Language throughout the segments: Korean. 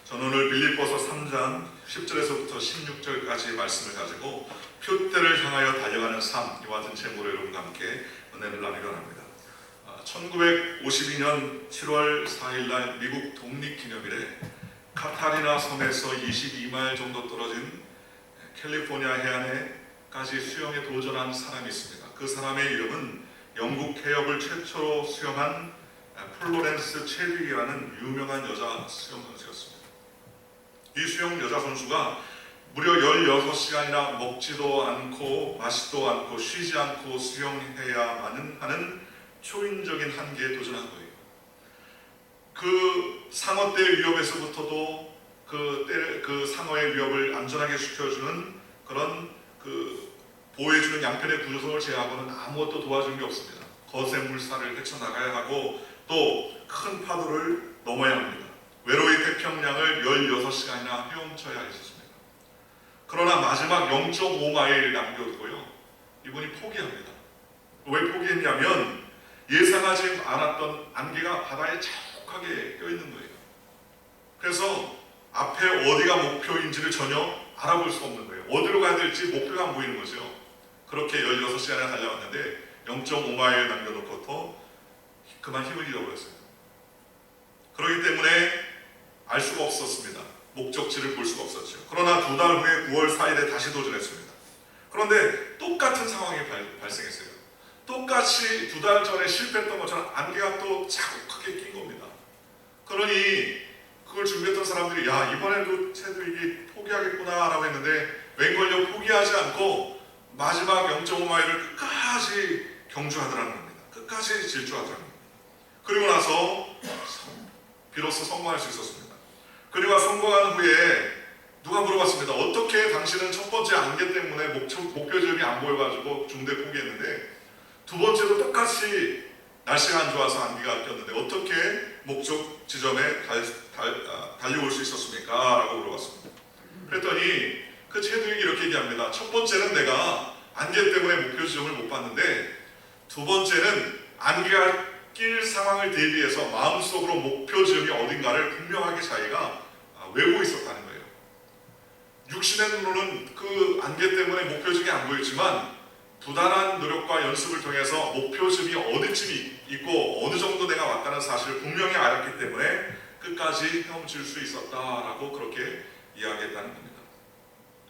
저는 오늘 빌립보서 3장 10절에서부터 16절까지 말씀을 가지고 표대를 향하여 달려가는 삶, 이와 같은 제목으로 여러분과 함께 은혜를 나누려 합니다. 1952년 7월 4일 날 미국 독립기념일에 카타리나 섬에서 22마일 정도 떨어진 캘리포니아 해안에까지 수영에 도전한 사람이 있습니다. 그 사람의 이름은 영국 해역을 최초로 수영한 플로렌스 체릭이라는 유명한 여자 수영 선수였습니다. 이 수영 여자 선수가 무려 16시간이나 먹지도 않고 마시도 않고 쉬지 않고 수영해야만 하는 초인적인 한계에 도전한 거예요. 그 상어떼의 위협에서부터도 그 상어의 위협을 안전하게 지켜주는 그런 보호해주는 양편의 구조선을 제외하고는 아무것도 도와주는 게 없습니다. 거센 물살을 헤쳐나가야 하고 또 큰 파도를 넘어야 합니다. 외로이 태평양을 16시간이나 헤엄쳐야 했었습니다. 그러나 마지막 0.5마일 남겨두고요, 이분이 포기합니다. 왜 포기했냐면 예상하지 않았던 안개가 바다에 자욱하게 껴있는 거예요. 그래서 앞에 어디가 목표인지를 전혀 알아볼 수 없는 거예요. 어디로 가야 될지 목표가 안 보이는 거죠. 그렇게 16시간이나 달려왔는데 0.5마일 남겨놓고 또 그만 힘을 잃어버렸어요. 그렇기 때문에 알 수가 없었습니다. 목적지를 볼 수가 없었죠. 그러나 2달 후에 9월 4일에 다시 도전했습니다. 그런데 똑같은 상황이 발생했어요. 똑같이 2달 전에 실패했던 것처럼 안개가 또 자욱하게 낀 겁니다. 그러니 그걸 준비했던 사람들이 야, 이번에도 체드윅이 포기하겠구나 라고 했는데 웬걸요, 포기하지 않고 마지막 0.5마일을 끝까지 경주하더라는 겁니다. 끝까지 질주하더라는 겁니다. 그리고 나서 비로소 성공할 수 있었습니다. 그리고 성공한 후에 누가 물어봤습니다. 어떻게 당신은 첫 번째 안개 때문에 목표 지점이 안 보여가지고 중대 포기했는데 두 번째도 똑같이 날씨가 안 좋아서 안개가 꼈는데 어떻게 목적 지점에 달려올 수 있었습니까? 라고 물어봤습니다. 그랬더니 그 체드윅이 이렇게 얘기합니다. 첫 번째는 내가 안개 때문에 목표 지점을 못 봤는데 두 번째는 안개가 낄 상황을 대비해서 마음속으로 목표 지점이 어딘가를 분명하게 자기가 외우고 있었다는 거예요. 육신의 눈으로는 그 안개 때문에 목표 지점이 안 보였지만 부단한 노력과 연습을 통해서 목표 지점이 어디쯤 있고 어느 정도 내가 왔다는 사실을 분명히 알았기 때문에 끝까지 헤엄칠 수 있었다라고 그렇게 이야기했다는 겁니다.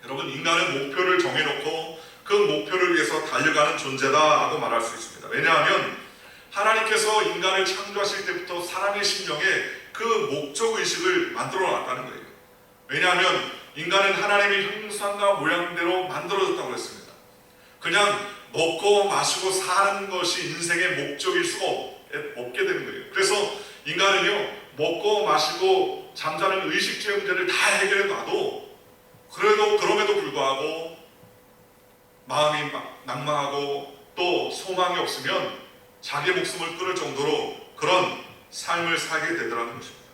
여러분, 인간은 목표를 정해놓고 그 목표를 위해서 달려가는 존재다라고 말할 수 있습니다. 왜냐하면 하나님께서 인간을 창조하실 때부터 사람의 심령에 그 목적의식을 만들어 놨다는 거예요. 왜냐하면 인간은 하나님의 형상과 모양대로 만들어졌다고 했습니다. 그냥 먹고 마시고 사는 것이 인생의 목적일 수가 없게 되는 거예요. 그래서 인간은요, 먹고 마시고 잠자는 의식주의 문제를 다 해결해 놔도 그럼에도 불구하고 마음이 낭망하고 또 소망이 없으면 자기 목숨을 끊을 정도로 그런 삶을 살게 되더라는 것입니다.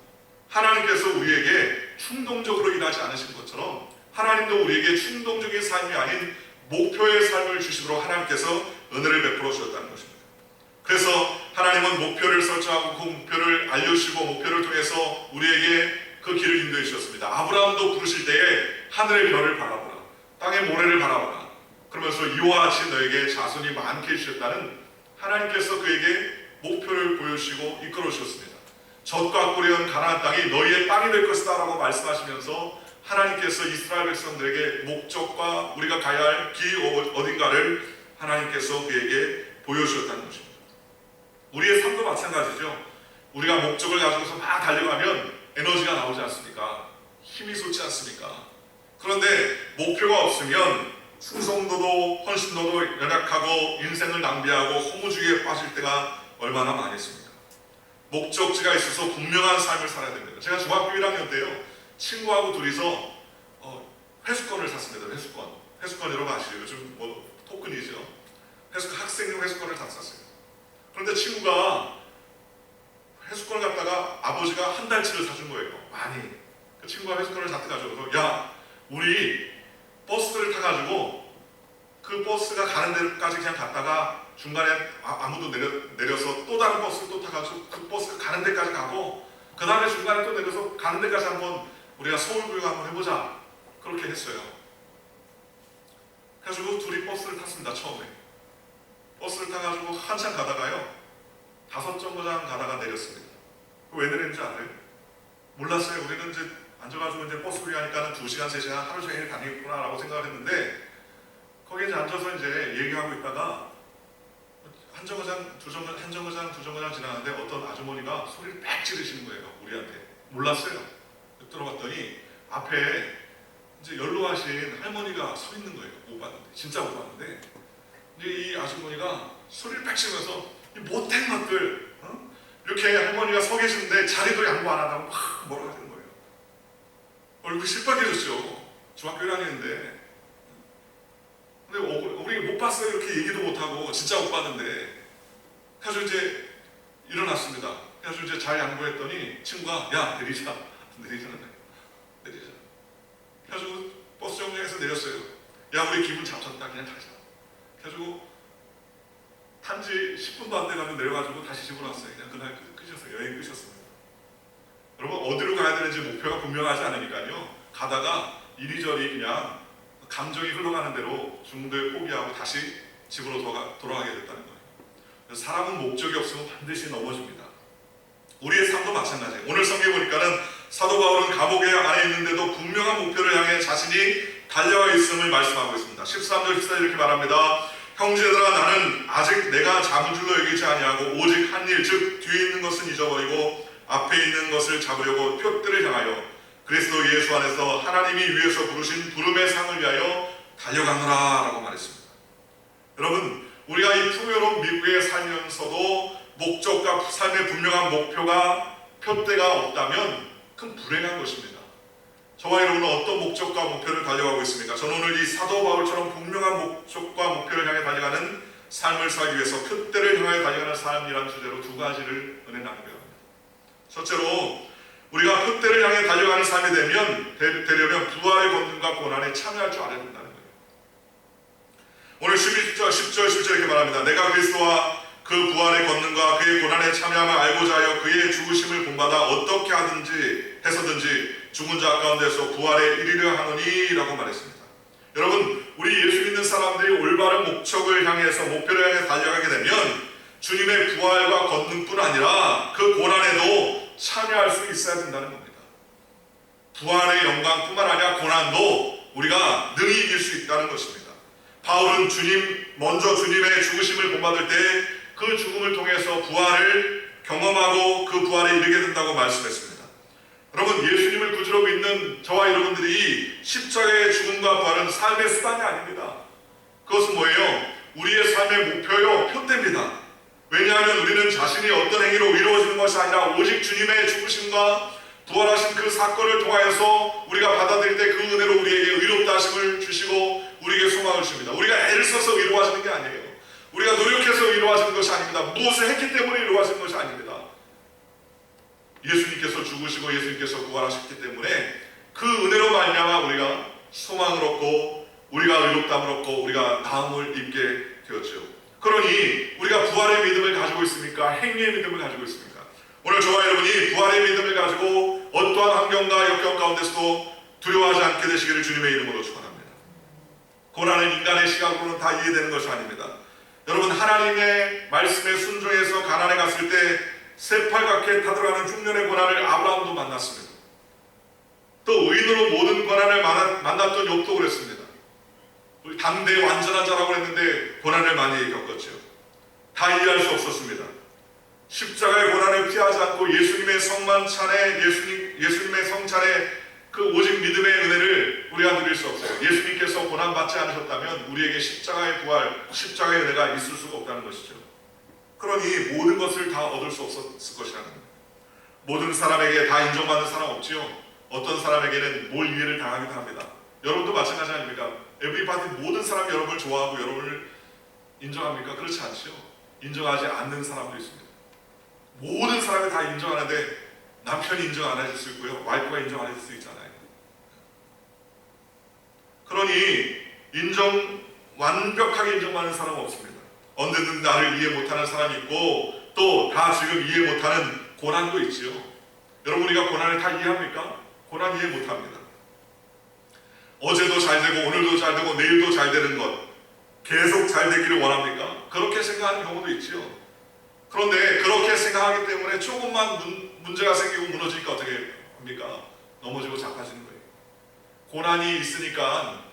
하나님께서 우리에게 충동적으로 일하지 않으신 것처럼 하나님도 우리에게 충동적인 삶이 아닌 목표의 삶을 주시도록 하나님께서 은혜를 베풀어 주셨다는 것입니다. 그래서 하나님은 목표를 설정하고 그 목표를 알려주시고 목표를 통해서 우리에게 그 길을 인도해 주셨습니다. 아브라함도 부르실 때에 하늘의 별을 바라보라, 땅의 모래를 바라보라, 그러면서 이와 같이 너에게 자손이 많게 해주셨다는 하나님께서 그에게 목표를 보여주시고 이끌어 주셨습니다. 젖과 꿀이 흐르는 가나안 땅이 너희의 땅이 될 것이다 라고 말씀하시면서 하나님께서 이스라엘 백성들에게 목적과 우리가 가야 할 길 어딘가를 하나님께서 그에게 보여주셨다는 것입니다. 우리의 삶도 마찬가지죠. 우리가 목적을 가지고서 막 달려가면 에너지가 나오지 않습니까? 힘이 솟지 않습니까? 그런데 목표가 없으면 충성도도 헌신도도 연약하고 인생을 낭비하고 허무주의에 빠질 때가 얼마나 많이 있습니까? 목적지가 있어서 분명한 삶을 살아야 됩니다. 제가 중학교 1학년 때요, 친구하고 둘이서 회수권을 샀습니다. 회수권 여러분 아시죠? 요즘 토큰이죠. 학생용 회수권을 다 샀어요. 그런데 친구가 회수권을 갖다가 아버지가 한 달치를 사준 거예요. 많이. 그 친구가 회수권을 다 가져와서 야, 우리 버스를 타가지고 그 버스가 가는 데까지 그냥 갔다가 중간에 아무도 내려서 또 다른 버스를 또 타가지고 그 버스가 가는 데까지 가고 그 다음에 중간에 또 내려서 가는 데까지 한번 우리가 서울구경 한번 해보자. 그렇게 했어요. 그래가지고 둘이 버스를 탔습니다. 처음에 버스를 타가지고 한참 가다가요, 5정거장 가다가 내렸습니다. 왜 내렸는지 알아요? 몰랐어요. 우리는 이제 앉아가지고 이제 버스 구경하니까는 2시간, 3시간 하루 종일 다니겠구나 라고 생각을 했는데, 거기에 이제 앉아서 이제 얘기하고 있다가 한 정거장, 두 정거장 지나가는데 어떤 아주머니가 소리를 빽 지르시는 거예요. 우리한테. 몰랐어요. 들어봤더니 앞에 이제 연로하신 할머니가 서 있는 거예요. 못 봤는데, 진짜 못 봤는데, 이제 이 아주머니가 소리를 빽 지르면서 이 못된 것들, 이렇게 할머니가 서 계시는데 자리도 양보 안 한다고 막 뭐라 하는 거예요. 얼굴이 실빨개졌죠. 중학교 1학년인데. 근데 우리 못 봤어요. 이렇게 얘기도 못하고 진짜 못 봤는데. 그래서 이제 일어났습니다. 그래서 이제 잘 양보했더니 친구가 야 내리자. 그래서 버스 정류장에서 내렸어요. 야 우리 기분 잡쳤다. 그냥 가자. 그래가지고 탄지 10분도 안 돼가지고 내려가지고 다시 집으로 왔어요. 그냥 그날 끝이었어요. 여행 끝이었습니다. 여러분 어디로 가야 되는지 목표가 분명하지 않으니까요, 가다가 이리저리 그냥 감정이 흘러가는 대로 중도에 포기하고 다시 집으로 돌아가게 됐다는 거예요. 그래서 사람은 목적이 없으면 반드시 넘어집니다. 우리의 삶도 마찬가지예요. 오늘 성경에 보니까는 사도 바울은 감옥에 안에 있는데도 분명한 목표를 향해 자신이 달려가 있음을 말씀하고 있습니다. 13절 14절 이렇게 말합니다. 형제들아 나는 아직 내가 잡은 줄로 여기지 아니하고 오직 한 일, 즉 뒤에 있는 것은 잊어버리고 앞에 있는 것을 잡으려고 표대를 향하여 그리스도 예수 안에서 하나님이 위에서 부르신 부름의 상을 위하여 달려가노라 라고 말했습니다. 여러분 우리가 이 풍요로운 미국에 살면서도 목적과 삶의 분명한 목표가 표대가 없다면 큰 불행한 것입니다. 저와 여러분은 어떤 목적과 목표를 달려가고 있습니까? 저는 오늘 이 사도 바울처럼 분명한 목적과 목표를 향해 달려가는 삶을 살기 위해서 표대를 향해 달려가는 삶이라는 주제로 2가지를 은혜 나누려 합니다. 첫째로 우리가 표대를 향해 달려가는 삶이 되려면 부활의 권능과 고난에 참여할 줄 알아야 된다는 거예요. 오늘 11절, 10절, 11절 이렇게 말합니다. 내가 그리스도와 그 부활의 권능과 그의 고난에 참여함을 알고자 하여 그의 죽으심을 본받아 어떻게 해서든지 죽은 자 가운데서 부활에 이르려 하노니 라고 말했습니다. 여러분 우리 예수 믿는 사람들이 올바른 목적을 향해서 목표를 향해 달려가게 되면 주님의 부활과 권능뿐 아니라 그 고난에도 참여할 수 있어야 된다는 겁니다. 부활의 영광뿐만 아니라 고난도 우리가 능히 이길 수 있다는 것입니다. 바울은 먼저 주님의 죽으심을 본받을 때 그 죽음을 통해서 부활을 경험하고 그 부활에 이르게 된다고 말씀했습니다. 여러분 예수님을 구주로 믿는 저와 여러분들이 십자가의 죽음과 부활은 삶의 수단이 아닙니다. 그것은 뭐예요? 우리의 삶의 목표요, 표대입니다. 왜냐하면 우리는 자신이 어떤 행위로 이루어지는 것이 아니라 오직 주님의 죽으심과 부활하신 그 사건을 통하여서 우리가 받아들일 때 그 은혜로 우리에게 의롭다 하심을 주시고 우리에게 소망을 주십니다. 우리가 애를 써서 이루어지는 게 아니에요. 우리가 노력해서 이루어지는 것이 아닙니다. 무엇을 했기 때문에 이루어지는 것이 아닙니다. 예수님께서 죽으시고 예수님께서 부활하셨기 때문에 그 은혜로 말미암아 우리가 소망을 얻고 우리가 의롭다함을 얻고 우리가 나음을 입게 되었죠. 그러니 우리가 부활의 믿음을 가지고 있습니까? 행위의 믿음을 가지고 있습니까? 오늘 저와 여러분이 부활의 믿음을 가지고 어떠한 환경과 역경 가운데서도 두려워하지 않게 되시기를 주님의 이름으로 축원합니다. 고난은 인간의 시각으로는 다 이해되는 것이 아닙니다. 여러분 하나님의 말씀에 순종해서 가나안에 갔을 때 새빨갛게 타들어가는 흉년의 고난을 아브라함도 만났습니다. 또 의인으로 모든 고난을 만났던 욥도 그랬습니다. 당대 완전한 자라고 했는데 고난을 많이 겪었죠. 다 이해할 수 없었습니다. 십자가의 고난을 피하지 않고 예수님의 성만찬에 예수님의 성찬에 그 오직 믿음의 은혜를 우리가 누릴 수 없어요. 예수님께서 고난받지 않으셨다면 우리에게 십자가의 부활, 십자가의 은혜가 있을 수가 없다는 것이죠. 그러니 모든 것을 다 얻을 수 없었을 것이라는 겁니다. 모든 사람에게 다 인정받는 사람 없지요. 어떤 사람에게는 뭘 이해를 당하기도 합니다. 여러분도 마찬가지 아닙니까? 에브리바디 모든 사람이 여러분을 좋아하고 여러분을 인정합니까? 그렇지 않지요. 인정하지 않는 사람도 있습니다. 모든 사람이 다 인정하는데 남편이 인정 안 해줄 수 있고요. 와이프가 인정 안 해줄 수 있잖아요. 그러니 완벽하게 인정받는 사람은 없습니다. 언제든 나를 이해 못하는 사람이 있고 또 다 지금 이해 못하는 고난도 있지요. 여러분 우리가 고난을 다 이해합니까? 고난 이해 못합니다. 어제도 잘 되고 오늘도 잘 되고 내일도 잘 되는 것 계속 잘 되기를 원합니까? 그렇게 생각하는 경우도 있지요. 그런데 그렇게 생각하기 때문에 조금만 문제가 생기고 무너지니까 어떻게 합니까? 넘어지고 자빠지는 거예요. 고난이 있으니까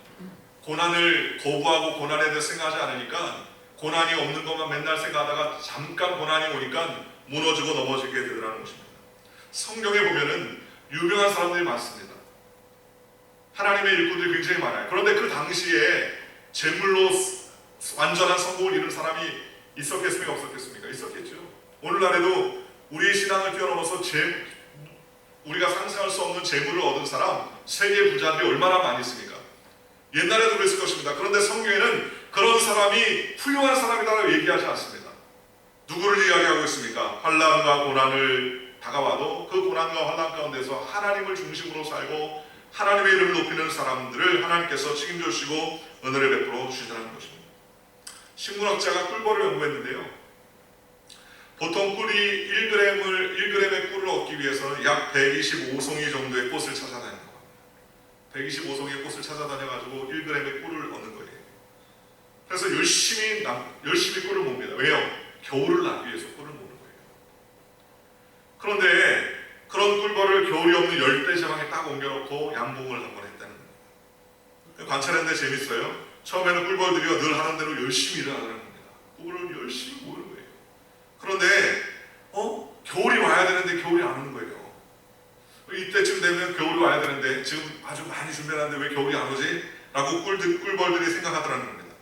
고난을 거부하고 고난에 대해서 생각하지 않으니까 고난이 없는 것만 맨날 생각하다가 잠깐 고난이 오니까 무너지고 넘어지게 되더라는 것입니다. 성경에 보면은 유명한 사람들이 많습니다. 하나님의 일꾼들이 굉장히 많아요. 그런데 그 당시에 제물로 완전한 성공을 이룬 사람이 있었겠습니까? 없었겠습니까? 있었겠죠. 오늘날에도 우리의 신앙을 뛰어넘어서 우리가 상상할 수 없는 재물을 얻은 사람, 세계 부자들이 얼마나 많이 있습니까? 옛날에도 그랬을 것입니다. 그런데 성경에는 그런 사람이 훌륭한 사람이라고 얘기하지 않습니다. 누구를 이야기하고 있습니까? 환난과 고난을 다가와도 그 고난과 환난 가운데서 하나님을 중심으로 살고 하나님의 이름을 높이는 사람들을 하나님께서 책임져 주시고 은혜를 베풀어 주시다는 것입니다. 식물학자가 꿀벌을 연구했는데요. 보통 꿀이 1g의 꿀을 얻기 위해서는 약 125송이 정도의 꽃을 찾아다니는 겁니다. 125송이의 꽃을 찾아다녀가지고 1g의 꿀을 얻는 거예요. 그래서 열심히 꿀을 몹니다. 왜요? 겨울을 나기 위해서 꿀을 모는 거예요. 그런데 그런 꿀벌을 겨울이 없는 열대지방에 딱 옮겨놓고 양봉을 한번 했다는 겁니다. 관찰했는데 재밌어요. 처음에는 꿀벌들이 늘 하는 대로 열심히 일을 하는 겁니다. 꿀을 열심히 모으는 거예요. 그런데 겨울이 와야 되는데 겨울이 안 오는 거예요. 이때쯤 되면 겨울이 와야 되는데 지금 아주 많이 준비하는데 왜 겨울이 안 오지? 라고 꿀벌들이 생각하더라는 겁니다.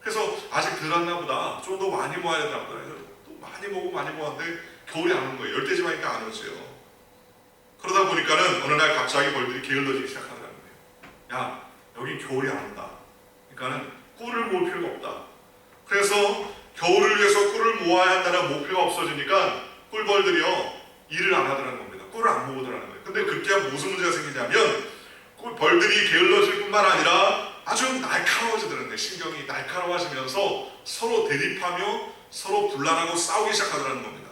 그래서 아직 덜 왔나 보다. 좀 더 많이 모아야 되나 보다. 또 많이 모았는데 겨울이 안 오는 거예요. 열대지방이니까 안 오죠. 그러다 보니까는 어느 날 갑자기 벌들이 게을러지기 시작하더라는 거예요. 야, 여기 겨울이 안 온다. 그러니까는 꿀을 모을 필요가 없다. 그래서 겨울을 위해서 꿀을 모아야 한다는 목표가 없어지니까 꿀벌들이요 일을 안 하더라는 겁니다. 꿀을 안 모으더라는 거예요. 근데 그때 무슨 문제가 생기냐면 벌들이 게을러질 뿐만 아니라 아주 날카로워지더라는 거예요. 신경이 날카로워지면서 서로 대립하며 서로 분란하고 싸우기 시작하더라는 겁니다.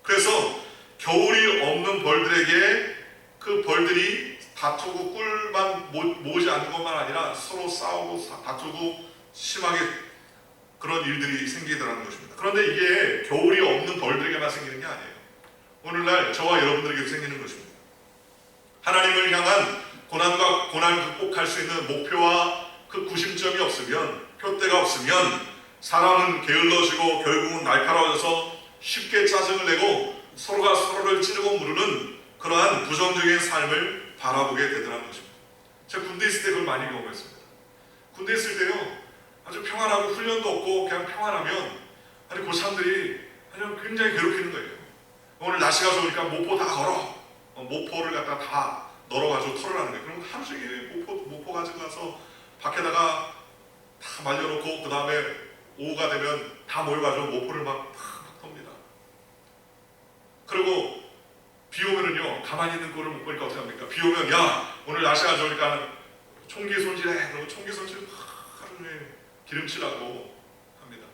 그래서 겨울이 없는 벌들에게 그 벌들이 다투고 꿀만 모으지 않는 것만 아니라 서로 싸우고 다투고 심하게 그런 일들이 생기더라는 것입니다. 그런데 이게 겨울이 없는 벌들에게만 생기는 게 아니에요. 오늘날 저와 여러분들에게도 생기는 것입니다. 하나님을 향한 고난과 고난을 극복할 수 있는 목표와 그 구심점이 없으면, 표대가 없으면 사람은 게을러지고 결국은 날카로워져서 쉽게 짜증을 내고 서로가 서로를 찌르고 무르는 그러한 부정적인 삶을 바라보게 되더라는 것입니다. 제가 군대 있을 때 그걸 많이 경험했습니다. 군대 있을 때요 아주 평안하고 훈련도 없고 그냥 평안하면 그 사람들이 그냥 굉장히 괴롭히는 거예요. 오늘 날씨가 좋으니까 모포 다 걸어. 모포를 갖다가 다 널어가지고 털으라는 거예요. 그럼 하루 종일 모포 가지고 가서 밖에다가 다 말려놓고 그 다음에 오후가 되면 다 모여가지고 모포를 막 텁니다. 그리고 비 오면은요 가만히 있는 꼴을 못 보니까 어떻게 합니까? 비 오면 야 오늘 날씨가 좋으니까 총기 손질해. 그리고 총기 손질 하루 종일 기름칠하고 합니다.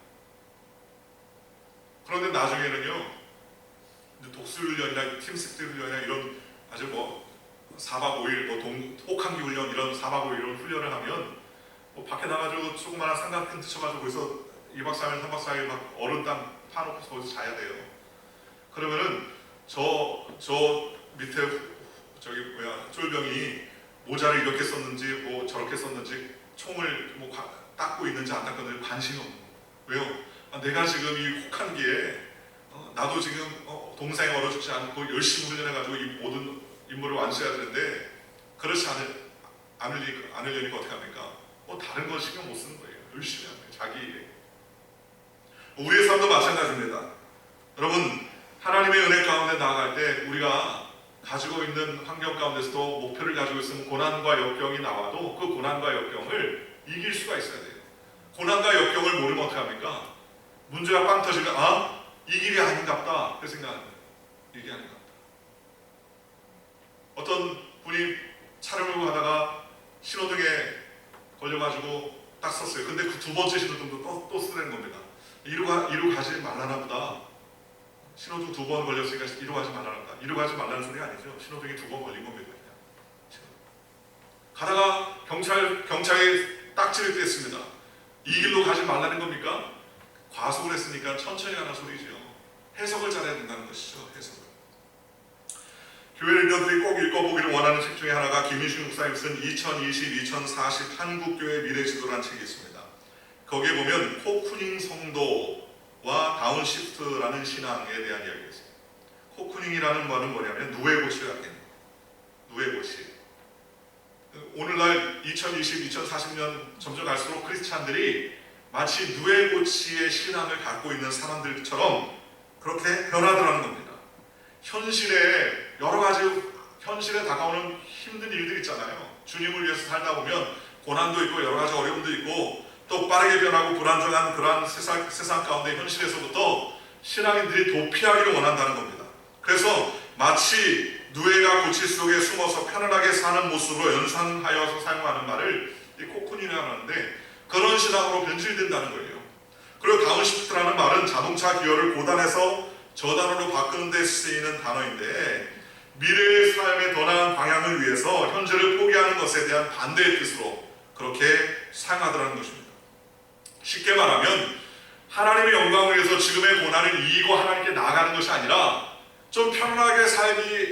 그런데 나중에는요 독수훈련이나 팀스피드 훈련이나 이런 아주 4박 5일 혹한기 훈련 이런 4박 5일 이런 훈련을 하면 밖에 나가지고 조그마한 삼각 텐트 쳐가지고 거기서 2박 3일 3박 4일 막 얼음 땅 파놓고 거기서 자야 돼요. 그러면은 저 밑에 쫄병이 모자를 이렇게 썼는지 저렇게 썼는지 총을 닦고 있는지 안 닦고 있는지 관심이 없는 거예요. 왜요? 내가 지금 이 혹한기에 나도 지금 동상에 얼어 죽지 않고 열심히 훈련해가지고 이 모든 임무를 완수해야 되는데 그렇지 않으려니까 어떻게 합니까? 다른 거 신경 못 쓰는 거예요. 열심히 하는 거예요. 자기 일. 우리의 삶도 마찬가지입니다. 여러분 하나님의 은혜 가운데 나아갈 때 우리가 가지고 있는 환경 가운데서도 목표를 가지고 있으면 고난과 역경이 나와도 그 고난과 역경을 이길 수가 있어야 돼요. 고난과 역경을 모르면 어떻게 합니까? 문제가 빵 터지면 이 길이 아닌갑다 그 생각합니다. 이게 아닌갑다. 어떤 분이 차를 몰고 가다가 신호등에 걸려가지고 딱 섰어요. 근데 그 두 번째 신호등도 또 쓰는 겁니다. 이리로 가지 말라나 보다. 신호등 2번 걸렸으니까 이리로 가지 말라나 보다. 이리로 가지 말라는 소리가 아니죠. 신호등이 2번 걸린 겁니다. 그냥. 가다가 경찰에 딱지를 뗐습니다. 이 길로 가지 말라는 겁니까? 과속을 했으니까 천천히 가는 소리지요. 해석을 잘해야 된다는 것이죠. 해석을. 교회 리더들이 꼭 읽어보기를 원하는 책 중에 하나가 김인식 목사님 쓴 2020-2040 한국교회 미래지도라는 책이 있습니다. 거기에 보면 코쿠닝 성도와 다운시프트라는 신앙에 대한 이야기가 있어요. 코쿠닝이라는 말은 뭐냐면 누에고치라는 거예요. 누에고치. 오늘날 2020-2040년 점점 갈수록 크리스찬들이 마치 누에고치의 신앙을 갖고 있는 사람들처럼 그렇게 변화더라는 겁니다. 현실에 여러 가지 현실에 다가오는 힘든 일들 있잖아요. 주님을 위해서 살다 보면 고난도 있고 여러 가지 어려움도 있고 또 빠르게 변하고 불안정한 그러한 세상 가운데 현실에서부터 신앙인들이 도피하기를 원한다는 겁니다. 그래서 마치 누에가 고치 속에 숨어서 편안하게 사는 모습으로 연상하여서 사용하는 말을 이 코쿤이라고 하는데 그런 신앙으로 변질된다는 거예요. 그리고 다운시프트라는 말은 자동차 기어를 고단에서 저단으로 바꾸는 데 쓰이는 단어인데 미래의 삶의 더 나은 방향을 위해서 현재를 포기하는 것에 대한 반대의 뜻으로 그렇게 사용하더라는 것입니다. 쉽게 말하면 하나님의 영광을 위해서 지금의 고난을 이기고 하나님께 나아가는 것이 아니라 좀 편안하게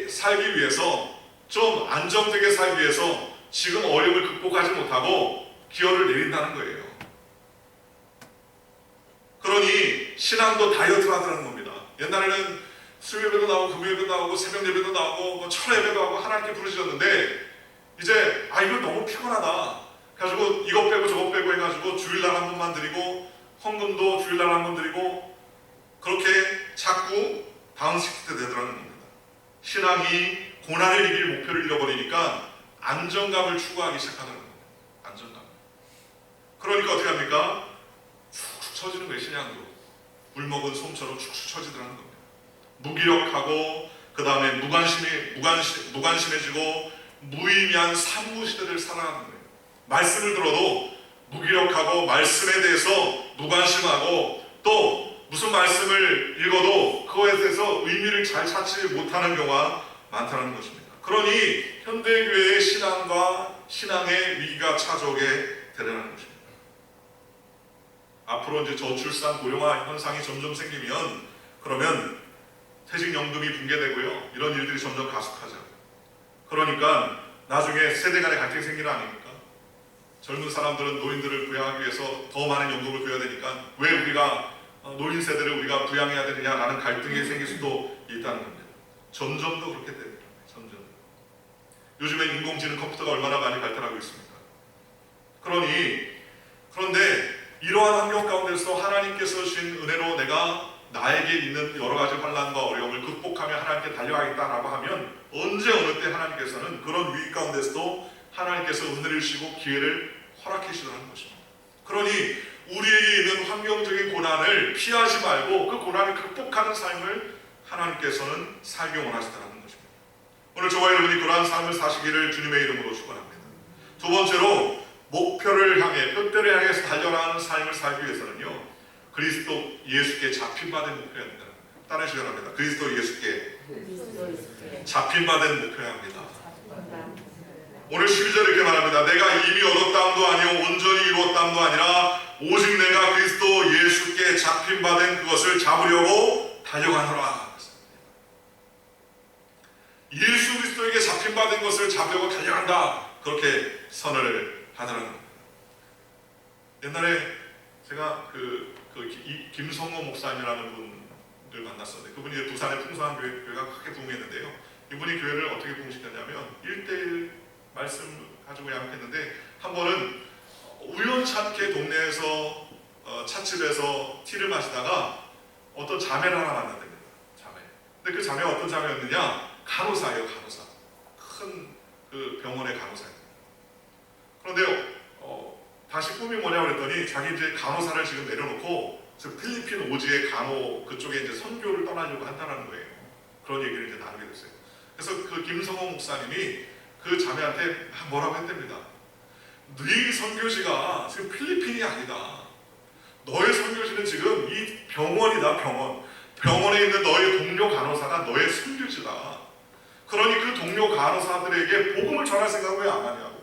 살기 위해서 좀 안정되게 살기 위해서 지금 어려움을 극복하지 못하고 기어를 내린다는 거예요. 그러니 신앙도 다이어트를 하더라는 겁니다. 옛날에는 수요예배도 나오고 금요예배도 나오고 새벽 예배도 나오고 뭐 철예배도 하고 하나님께 부르짖었는데 이제 이거 너무 피곤하다. 그래가지고 이것 빼고 저것 빼고 해가지고 주일날 한 번만 드리고 헌금도 주일날 한 번 드리고 그렇게 자꾸 다운시프트 되더라는 겁니다. 신앙이 고난을 이길 목표를 잃어버리니까 안정감을 추구하기 시작하는 겁니다. 안정감. 그러니까 어떻게 합니까? 축축 처지는 거예요. 신앙도. 물 먹은 솜처럼 축축 처지더라는 겁니다. 무기력하고 그 다음에 무관심해지고 무의미한 산무시대를 살아가는 거예요. 말씀을 들어도 무기력하고 말씀에 대해서 무관심하고 또 무슨 말씀을 읽어도 그거에 대해서 의미를 잘 찾지 못하는 경우가 많다는 것입니다. 그러니 현대교회의 신앙과 신앙의 위기가 찾아오게 되려는 것입니다. 앞으로 이제 저출산 고령화 현상이 점점 생기면 그러면 퇴직연금이 붕괴되고요. 이런 일들이 점점 가속하죠. 그러니까 나중에 세대 간의 갈등이 생기는 거 아닙니까? 젊은 사람들은 노인들을 부양하기 위해서 더 많은 연금을 줘야 되니까 왜 우리가 노인 세대를 우리가 부양해야 되느냐라는 갈등이 생길 수도 있다는 겁니다. 점점 더 그렇게 됩니다. 점점. 요즘에 인공지능 컴퓨터가 얼마나 많이 발달하고 있습니까? 그런데 이러한 환경 가운데서 하나님께서 주신 은혜로 내가 나에게 있는 여러 가지 환난과 어려움을 극복하며 하나님께 달려가겠다라고 하면 언제 어느 때 하나님께서는 그런 위기 가운데서도 하나님께서 은혜를 주시고 기회를 허락해 주시는 것입니다. 그러니 우리에게 있는 환경적인 고난을 피하지 말고 그 고난을 극복하는 삶을 하나님께서는 살기 원하시다는 것입니다. 오늘 저와 여러분이 그러한 삶을 사시기를 주님의 이름으로 축원합니다. 두 번째로 목표를 향해 표대를 향해서 달려나가는 삶을 살기 위해서는요. 그리스도 예수께 잡힌바된 목표여야 합니다. 따르시기 바랍니다. 그리스도 예수께 잡힌바된 목표여야 합니다. 오늘 12절 이렇게 말합니다. 내가 이미 얻었다함도 아니요 온전히 이루었다함도 아니라 오직 내가 그리스도 예수께 잡힌바된 그것을 잡으려고 달려가노라. 예수 그리스도에게 잡힌바된 것을 잡으려고 달려간다. 그렇게 선을 하더라는 겁니다. 옛날에 제가 김성호 목사님이라는 분을 만났었는데 그분이 이제 부산의 풍성한 교회가 크게 부흥했는데요. 이분이 교회를 어떻게 부흥시켰냐면 1:1 말씀 가지고 양육했는데 한 번은 우연찮게 동네에서 찻집에서 티를 마시다가 어떤 자매를 하나 만났답니다. 자매. 근데 그 자매가 어떤 자매였느냐? 간호사예요. 간호사. 큰 그 병원의 간호사입니다. 그런데 다시 꿈이 뭐냐고 그랬더니 자기 이제 간호사를 지금 내려놓고 필리핀 오지의 간호 그쪽에 이제 선교를 떠나려고 한다는 거예요. 그런 얘기를 이제 나누게 됐어요. 그래서 그 김성호 목사님이 그 자매한테 뭐라고 했답니다. 네 선교지가 지금 필리핀이 아니다. 너의 선교지는 지금 이 병원이다. 병원에 있는 너의 동료 간호사가 너의 선교지다. 그러니 그 동료 간호사들에게 복음을 전할 생각을 왜 안 하냐고.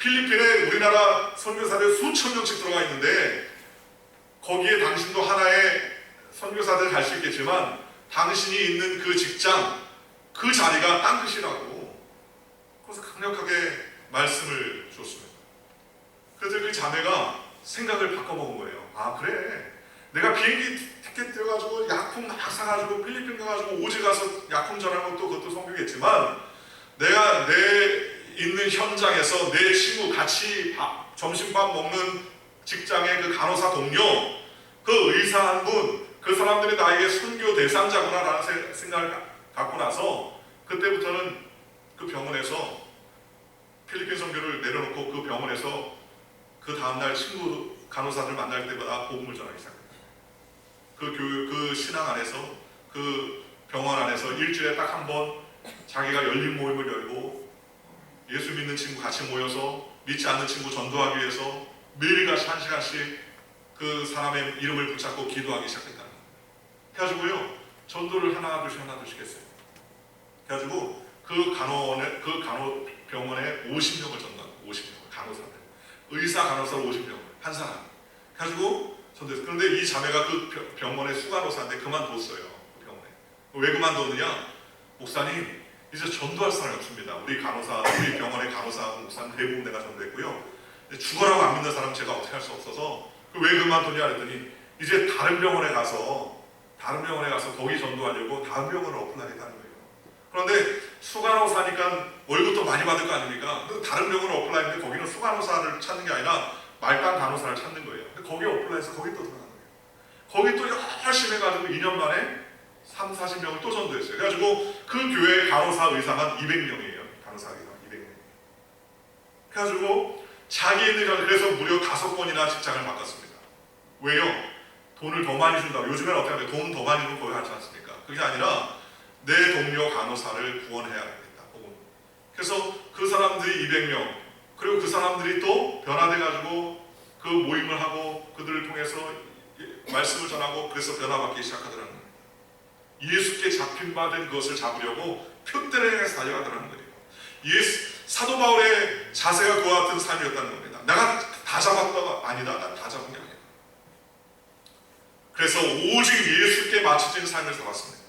필리핀에 우리나라 선교사들 수천 명씩 들어가 있는데 거기에 당신도 하나의 선교사들 갈 수 있겠지만 당신이 있는 그 직장, 그 자리가 땅끝이라고 그래서 강력하게 말씀을 줬습니다. 그래서 그 자매가 생각을 바꿔먹은 거예요. 아 그래, 내가 비행기 티켓 떼어가지고 약품 막 사가지고 필리핀 가가지고 오지 가서 약품 전하는 것도 그것도 성교겠지만 내가 내 있는 현장에서 내 친구 같이 점심밥 먹는 직장의 그 간호사 동료, 그 의사 한 분, 그 사람들이 나에게 선교 대상자구나라는 생각을 갖고 나서 그때부터는 그 병원에서 필리핀 선교를 내려놓고 그 병원에서 그 다음날 친구 간호사들 만날 때마다 복음을 전하기 시작합니다. 그 신앙 안에서 그 병원 안에서 일주일에 딱 한 번 자기가 열린 모임을 열고 예수 믿는 친구 같이 모여서 믿지 않는 친구 전도하기 위해서 매일같이 1시간씩 그 사람의 이름을 붙잡고 기도하기 시작했다는 거예요. 그래가지고요 전도를 하나둘씩 했어요. 그래가지고 그 간호병원에 50명을 전도하고 50명 간호사들 의사 간호사 50명 한 사람 그래가지고 전도했어요. 그런데 이 자매가 그 병원의 수간호사인데 그만뒀어요. 그 병원에. 왜 그만뒀느냐? 목사님 이제 전도할 사람이 없습니다. 우리 병원의 간호사하고 목사는 대부분 내가 전도했고요. 죽어라고 안 믿는 사람 제가 어떻게 할 수 없어서 왜 그만뒀냐 그랬더니 이제 다른 병원에 가서 거기 전도하려고 다른 병원을 오픈하겠다는 거예요. 그런데 수간호사니까 월급도 많이 받을 거 아닙니까? 다른 병원을 오픈하는데 거기는 수간호사를 찾는 게 아니라 말단 간호사를 찾는 거예요. 근데 거기에 오픈해서 거기 또 들어가는 거예요. 거기 또 열심히 해가지고 2년 만에 30, 40명을 또 전도했어요. 그래가지고 그 교회 간호사 의사가 200명이에요. 간호사 의사 200명. 그래가지고 자기 있는 전 그래서 무려 5번이나 직장을 바꿨습니다. 왜요? 돈을 더 많이 준다고. 요즘에는 어떻게 하면 돈 더 많이 주면 거기 하지 않습니까? 그게 아니라 내 동료 간호사를 구원해야겠다. 그래서 그 사람들이 200명 그리고 그 사람들이 또 변화돼가지고 그 모임을 하고 그들을 통해서 말씀을 전하고 그래서 변화받기 시작하더라는 겁니다. 예수께 잡힌 바 된 것을 잡으려고 표대를 향해서 달려가더라는 거예요. 사도 바울의 자세가 그와 같은 삶이었다는 겁니다. 내가 다 잡았다가 아니다. 난 다 잡은 게 아니다. 그래서 오직 예수께 맞춰진 삶을 살았습니다.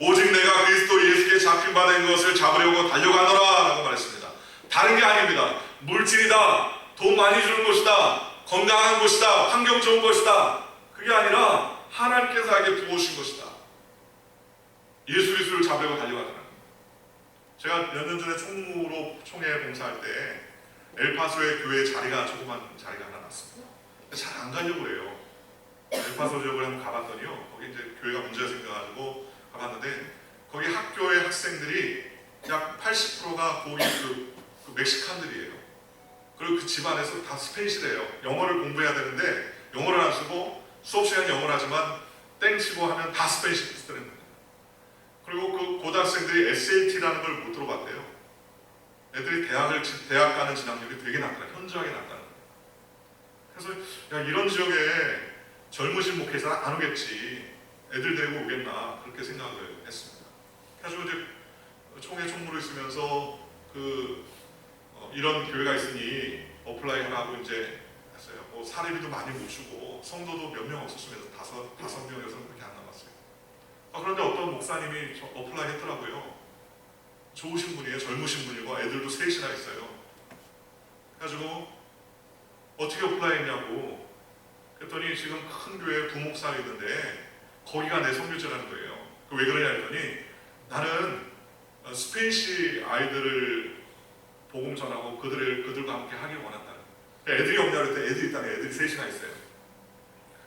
오직 내가 그리스도 예수께 잡힌 바 된 것을 잡으려고 달려가노라 라고 말했습니다. 다른 게 아닙니다. 물질이다, 돈 많이 주는 것이다, 건강한 것이다, 환경 좋은 것이다, 그게 아니라 하나님께서 나에게 부어주신 것이다. 예수 그리스도를 잡으려고 달려가더라고요. 제가 몇 년 전에 총회 봉사할 때 엘파소의 교회 조그만 자리가 하나 났습니다. 잘 안 가려고 그래요. 엘파소 지역을 한번 가봤더니요, 거기 이제 교회가 문제가 생겨가지고 가봤는데 거기 학교의 학생들이 약 80%가 거기 그 멕시칸들이에요. 그리고 그 집안에서 다 스페인시래요. 영어를 공부해야 되는데 영어를 안 쓰고 수업 시간 영어를 하지만 땡치고 하면 다 스페인시 쓰는 거예요. 그리고 그 고등학생들이 SAT라는 걸 못 들어봤대요. 애들이 대학 가는 진학률이 되게 낮더라. 현저하게 낮다는 거예요. 그래서 야, 이런 지역에 젊으신 목회자 안 오겠지. 애들 데리고 오겠나 그렇게 생각을 했습니다. 그래서 이제 총무로 있으면서 이런 교회가 있으니 어플라이 하라고 이제 했어요. 사례비도 많이 못 주고 성도도 몇 명 없었으면서 5명, 6명밖에 안 남았어요. 그런데 어떤 목사님이 어플라이 했더라고요. 좋으신 분이에요. 젊으신 분이고 애들도 셋이나 있어요. 그래가지고 어떻게 어플라이 했냐고 그랬더니 지금 큰 교회 부목사가 있는데 거기가 내 선교지라는 거예요. 왜 그러냐 했더니 나는 스페인시 아이들을 복음 전하고 그들과 함께 하길 원한다. 애들이 없냐 그랬더니 애들이 있다네. 애들이 셋이나 있어요.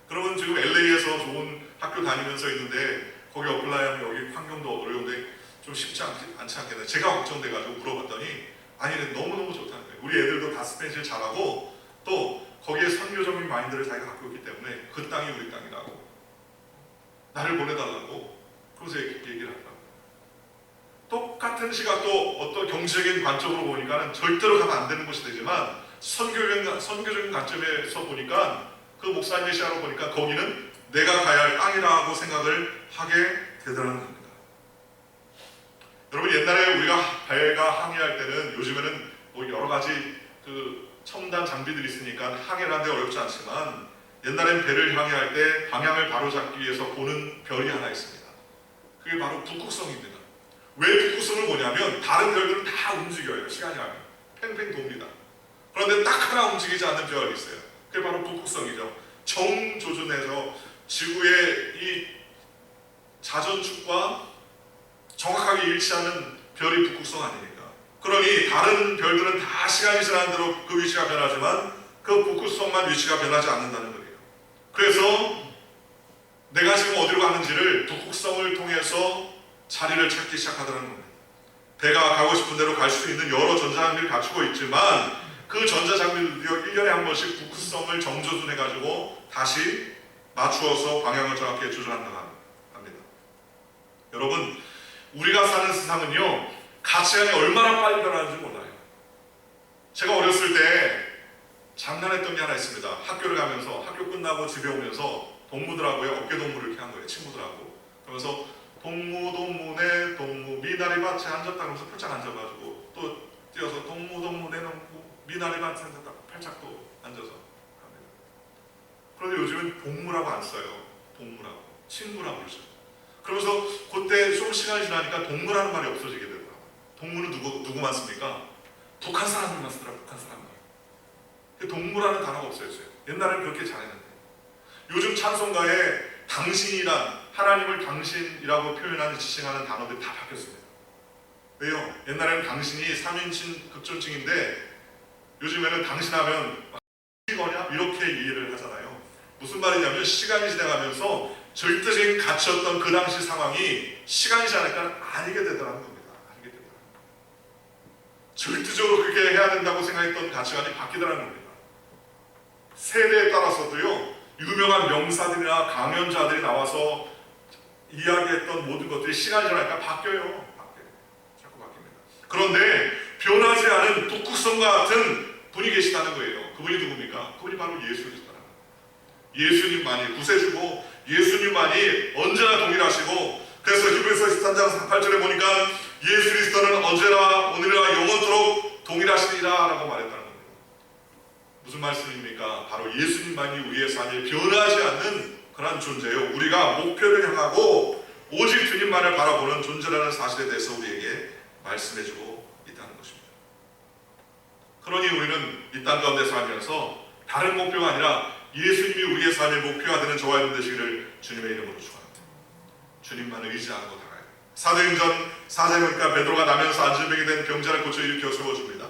그러면 지금 LA에서 좋은 학교 다니면서 있는데 거기 어플라이하면 여기 환경도 어려운데 좀 쉽지 않지 않겠나. 제가 걱정돼가지고 물어봤더니 아니 너무너무 좋다는 거예요. 우리 애들도 다 스페인시를 잘하고 또 거기에 선교적인 마인드를 자기가 갖고 있기 때문에 그 땅이 우리 땅이라고 나를 보내달라고 그래서 얘기를 하더라고요. 똑같은 시각도 어떤 경제적인 관점으로 보니까는 절대로 가면 안 되는 것이 되지만 선교적인 관점에서 보니까 그 목사님의 시야로 보니까 거기는 내가 가야 할 땅이라고 생각을 하게 되더라는 겁니다. 여러분 옛날에 우리가 배가 항해할 때는 요즘에는 뭐 여러 가지 그 첨단 장비들이 있으니까 항해를 하는데 어렵지 않지만 옛날엔 배를 항해할 때 방향을 바로잡기 위해서 보는 별이 하나 있습니다. 그게 바로 북극성입니다. 왜 북극성을 보냐면 다른 별들은 다 움직여요. 시간이 가면 팽팽 돕니다. 그런데 딱 하나 움직이지 않는 별이 있어요. 그게 바로 북극성이죠. 정조준해서 지구의 이 자전축과 정확하게 일치하는 별이 북극성 아닙니까? 그러니 다른 별들은 다 시간이 지나는 대로 그 위치가 변하지만 그 북극성만 위치가 변하지 않는다는 거예요. 그래서 내가 지금 어디로 가는지를 북극성을 통해서 자리를 찾기 시작하더라는 겁니다. 배가 가고 싶은 대로 갈 수 있는 여러 전자장비를 갖추고 있지만 그 전자장비들도 1년에 한 번씩 북극성을 정조준해가지고 다시 맞추어서 방향을 정확히 조절한다고 합니다. 여러분, 우리가 사는 세상은요, 가치관이 얼마나 빨리 변하는지 몰라요. 제가 어렸을 때 장난했던 게 하나 있습니다. 학교를 가면서 학교 끝나고 집에 오면서 동무들하고요, 어깨동무를 이렇게 한 거예요. 친구들하고. 그러면서 동무네 동무 미나리밭에 앉았다 그러면서 팔짝 앉아가지고 또 뛰어서 동무네 동무 미나리밭에 앉았다 팔짝 또 앉아서 합니다. 그런데 요즘은 동무라고 안 써요. 동무라고. 친구라고 그러죠. 그러면서 그때 좀 시간이 지나니까 동무라는 말이 없어지게 되더라고요. 동무는 누구만 씁니까? 북한 사람들만 쓰더라고요. 북한 사람들. 동무라는 단어가 없어졌어요. 옛날에는 그렇게 잘했는데. 요즘 찬송가에 당신이란, 하나님을 당신이라고 표현하는 지칭하는 단어들이 다 바뀌었습니다. 왜요? 옛날에는 당신이 3인칭 극존칭인데 요즘에는 당신하면 이거냐? 이렇게 이해를 하잖아요. 무슨 말이냐면 시간이 지나가면서 절대적인 가치였던 그 당시 상황이 시간이 지나니까 아니게 되더라는 겁니다. 아니게 되더라는 겁니다. 절대적으로 그렇게 해야 된다고 생각했던 가치관이 바뀌더라는 겁니다. 세대에 따라서도요, 유명한 명사들이나 강연자들이 나와서 이야기했던 모든 것들이 시간이 지나니까 바뀌어요. 자꾸 바뀝니다. 그런데 변하지 않은 북극성과 같은 분이 계시다는 거예요. 그분이 누굽니까? 그분이 바로 예수님이시다는 거예요. 예수님만이 구세주고 예수님만이 언제나 동일하시고, 그래서 히브리서 13장 8절에 보니까 예수 그리스도는 언제나 오늘이나 영원토록 동일하시리라 라고 말했다는 겁니다. 무슨 말씀입니까? 바로 예수님만이 우리의 삶에 변하지 않는 그런 존재예요. 우리가 목표를 향하고 오직 주님만을 바라보는 존재라는 사실에 대해서 우리에게 말씀해주고 있다는 것입니다. 그러니 우리는 이 땅 가운데 살면서 다른 목표가 아니라 예수님이 우리의 삶의 목표가 되는 저와 여러분 되시기를 주님의 이름으로 축원합니다. 주님만을 의지하고 달아요. 사도행전 4장에 보니까 베드로가 나면서 안전병이 된 병자를 고쳐 일으켜 세워줍니다.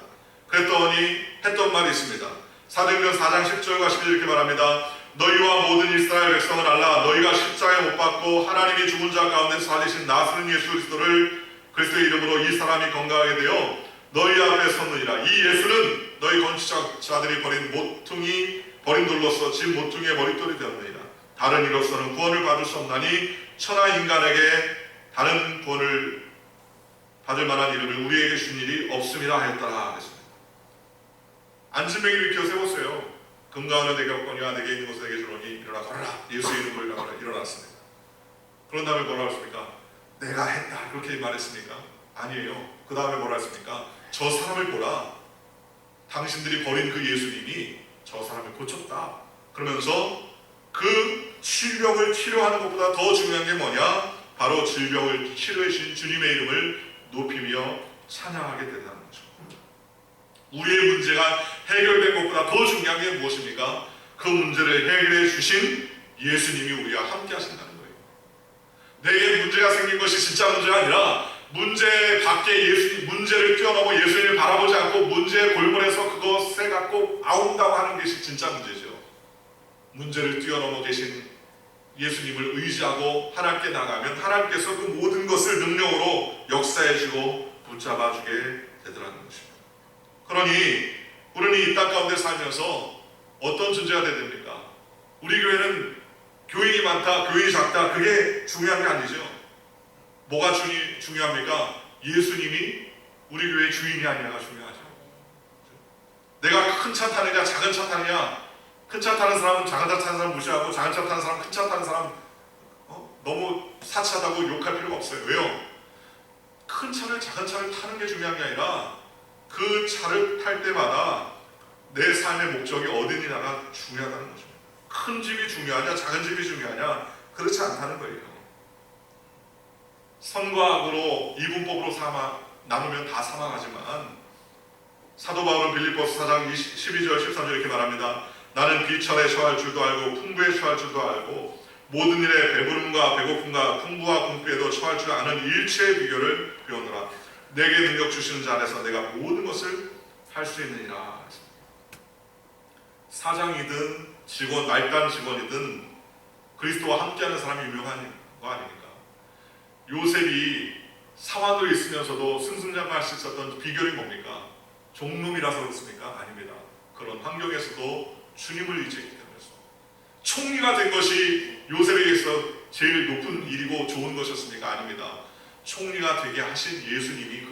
그랬더니 했던 말이 있습니다. 사도행전 4장 10절과 11절 이렇게 말합니다. 너희와 모든 이스라엘 백성을 알라. 너희가 십자가에 못 박고 하나님이 죽은 자 가운데서 살리신 나사렛 예수 그리스도를 그리스도의 이름으로 이 사람이 건강하게 되어 너희 앞에 섰느니라. 이 예수는 너희 건축자들이 버린 돌로서 집 모퉁이의 머릿돌이 되었느니라. 다른 이로서는 구원을 받을 수 없나니 천하 인간에게 다른 구원을 받을 만한 이름을 우리에게 준 일이 없음이라 하였더라 했습니다. 안진뱅이를 일으켜 세웠어요. 금가하는 내게 없거니와 내게 있는 것을 내게 주노니 일어나 걸어라. 예수의 이름으로 일어났습니다. 그런 다음에 뭐라고 했습니까? 내가 했다 그렇게 말했습니까? 아니에요. 그 다음에 뭐라 했습니까? 저 사람을 보라. 당신들이 버린 그 예수님이 저 사람을 고쳤다. 그러면서 그 질병을 치료하는 것보다 더 중요한 게 뭐냐? 바로 질병을 치료해 주신 주님의 이름을 높이며 찬양하게 된다는 거죠. 우리의 문제가 해결된 것보다 더 중요한 게 무엇입니까? 그 문제를 해결해 주신 예수님이 우리와 함께 하신다는 거예요. 내게 문제가 생긴 것이 진짜 문제가 아니라 문제 밖에 문제를 뛰어넘어 예수님을 바라보지 않고 문제의 골몰에서 그것에 갖고 아웅다고 하는 것이 진짜 문제죠. 문제를 뛰어넘어 계신 예수님을 의지하고 하나님께 나가면 하나님께서 그 모든 것을 능력으로 역사해주고 붙잡아주게 되더라는 것입니다. 그러니 우리는 이 땅 가운데 살면서 어떤 존재가 되야 됩니까? 우리 교회는 교인이 많다, 교인이 작다, 그게 중요한 게 아니죠. 뭐가 중요합니까? 예수님이 우리 교회의 주인이 아니라가 중요하죠. 내가 큰 차 타느냐 작은 차 타느냐, 큰 차 타는 사람은 작은 차 타는 사람 무시하고 작은 차 타는 사람 큰 차 타는 사람 너무 사치하다고 욕할 필요가 없어요. 왜요? 큰 차를 작은 차를 타는 게 중요한 게 아니라 그 차를 탈 때마다 내 삶의 목적이 어디냐가 중요하다는 거죠. 큰 집이 중요하냐 작은 집이 중요하냐 그렇지 않다는 거예요. 선과 악으로 이분법으로 나누면 다 사망하지만 사도 바울은 빌립보서 4장 12절 13절 이렇게 말합니다. 나는 비천에 처할 줄도 알고 풍부에 처할 줄도 알고 모든 일에 배부름과 배고픔과 풍부와 궁핍에도 처할 줄 아는 일체의 비결을 배우노라. 내게 능력 주시는 자 안에서 내가 모든 것을 할 수 있느니라. 사장이든 직원, 말단 직원이든 그리스도와 함께하는 사람이 유명한 거 아닙니까? 요셉이 사환으로 있으면서도 승승장구할 수 있었던 비결이 뭡니까? 종놈이라서 그렇습니까? 아닙니다. 그런 환경에서도 주님을 의지했기 때문이죠. 총리가 된 것이 요셉에게서 제일 높은 일이고 좋은 것이었습니까? 아닙니다. 총리가 되게 하신 예수님이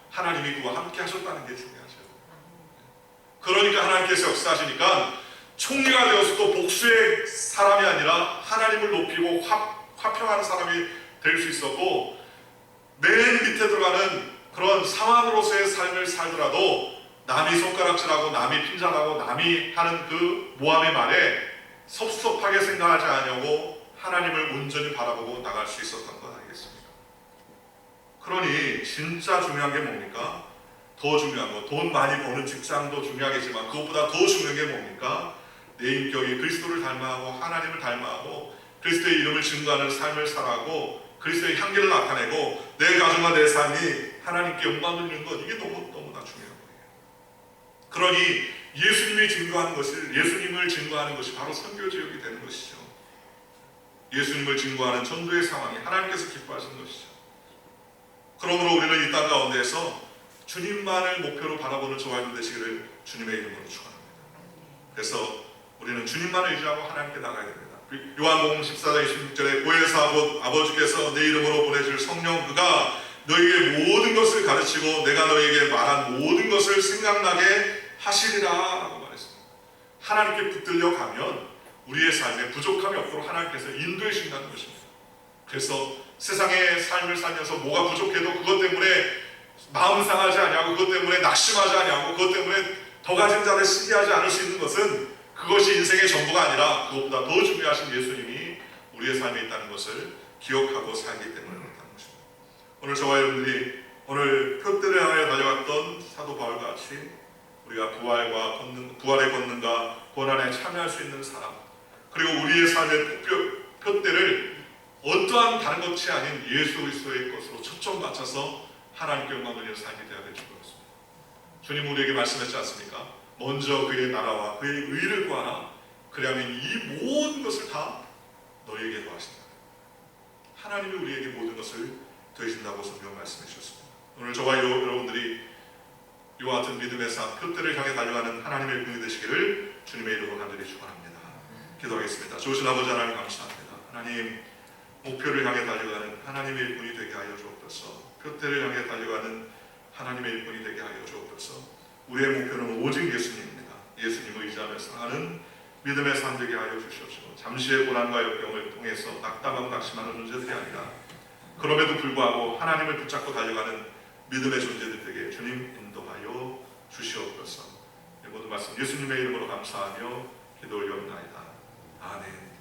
하나님이 그와 함께 하셨다는 게 중요하죠. 그러니까 하나님께서 역사하시니까 총리가 되어서도 복수의 사람이 아니라 하나님을 높이고 화평하는 사람이 될 수 있었고, 맨 밑에 들어가는 그런 상황으로서의 삶을 살더라도 남이 손가락질하고 남이 핀잔하고 남이 하는 그 모함의 말에 섭섭하게 생각하지 않으려고 하나님을 온전히 바라보고 나갈 수 있었던 것 아니겠습니까? 그러니 진짜 중요한 게 뭡니까? 더 중요한 거, 돈 많이 버는 직장도 중요하겠지만 그것보다 더 중요한 게 뭡니까? 내 인격이 그리스도를 닮아하고 하나님을 닮아하고 그리스도의 이름을 증거하는 삶을 살아가고 그리스도의 향기를 나타내고 내 가정과 내 삶이 하나님께 영광 돌리는 것, 이게 너무나 중요한 거예요. 그러니 예수님을 증거하는 것이 바로 선교지역이 되는 것이죠. 예수님을 증거하는 전도의 상황이 하나님께서 기뻐하시는 것이죠. 그러므로 우리는 이 땅 가운데에서 주님만을 목표로 바라보는 저와 여러분 되시기를 주님의 이름으로 축원합니다. 그래서 우리는 주님만을 의지하고 하나님께 나가야 됩니다. 요한복음 14장 26절에 보혜사 아버지께서 내 이름으로 보내줄 성령 그가 너희에게 모든 것을 가르치고 내가 너희에게 말한 모든 것을 생각나게 하시리라 라고 말했습니다. 하나님께 붙들려 가면 우리의 삶에 부족함이 없도록 하나님께서 인도해 주신다는 것입니다. 그래서 세상의 삶을 살면서 뭐가 부족해도 그것 때문에 마음 상하지 아니하고 그것 때문에 낙심하지 아니하고 그것 때문에 더 가진 자를 시기하지 않을 수 있는 것은 그것이 인생의 전부가 아니라 그것보다 더 중요하신 예수님이 우리의 삶에 있다는 것을 기억하고 살기 때문에 그렇다는 것입니다. 오늘 저와 여러분들이 오늘 표대를 향해 달려갔던 사도 바울과 같이 우리가 부활의 권능과 고난에 참여할 수 있는 사람, 그리고 우리의 삶의 표대를 어떠한 다른 것이 아닌 예수 그리스도의 것으로 초점 맞춰서 하나님께 영광 돌리는 삶이 되어야 될 줄 믿습니다. 주님 우리에게 말씀하셨지 않습니까? 먼저 그의 나라와 그의 의를 구하라. 그리하면 이 모든 것을 다 너희에게 더하신다. 하나님이 우리에게 모든 것을 더해준다고 성경 말씀해 주셨습니다. 오늘 저와 여러분들이 이와 같은 믿음의 삶, 표대를 향해 달려가는 하나님의 분이 되시기를 주님의 이름으로 간절히 축원합니다. 기도하겠습니다. 좋으신 아버지 하나님 감사합니다. 하나님, 목표를 향해 달려가는 하나님의 일꾼이 되게 하여 주옵소서. 표대를 향해 달려가는 하나님의 일꾼이 되게 하여 주옵소서. 우리의 목표는 오직 예수님입니다. 예수님을 의지하면서 하는 믿음의 삶 되게 하여 주시옵소서. 잠시의 고난과 역경을 통해서 낙담하고 낙심하는 존재들이 아니라 그럼에도 불구하고 하나님을 붙잡고 달려가는 믿음의 존재들 되게 주님 인도하여 주시옵소서. 이 모든 말씀 예수님의 이름으로 감사하며 기도 올려옵나이다. 아멘.